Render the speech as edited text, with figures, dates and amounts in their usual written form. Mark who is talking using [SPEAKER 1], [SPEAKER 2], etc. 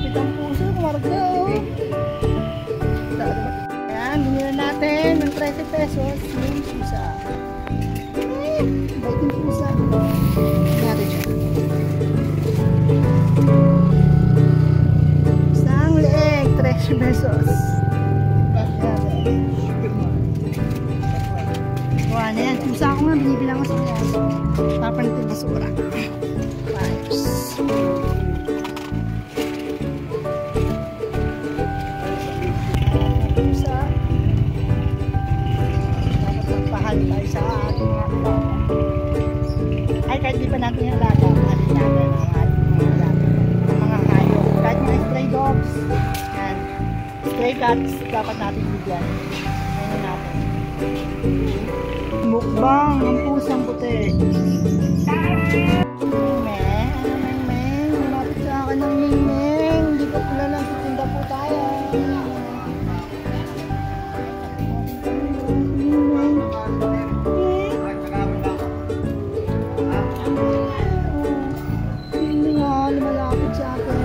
[SPEAKER 1] Malapit ang puso, kumarga oh. Ayan, binili natin ng 13 pesos yung pusa. Bait yung pusa. Natin siya. Isang leeg, 13 pesos. Kuha na yan. Pusa ako nga, binibilang ko sa pusa. Papanitin basura. Ayos. Pusa. Dapat magpahal tayo sa ating mga alaga. Ay, kahit di pa natin yung alaga, mahalin natin ang ating mga alaga. Mga hayop. Kahit mga stray dogs. Yan. Stray cats, dapat natin bigyan. Ayun natin. Mukbang ang pusang puti. Meng, lumapit sa akin ng Meng. Hindi ko pala lang titinda po tayo. Hindi nga, lumalapit sa akin.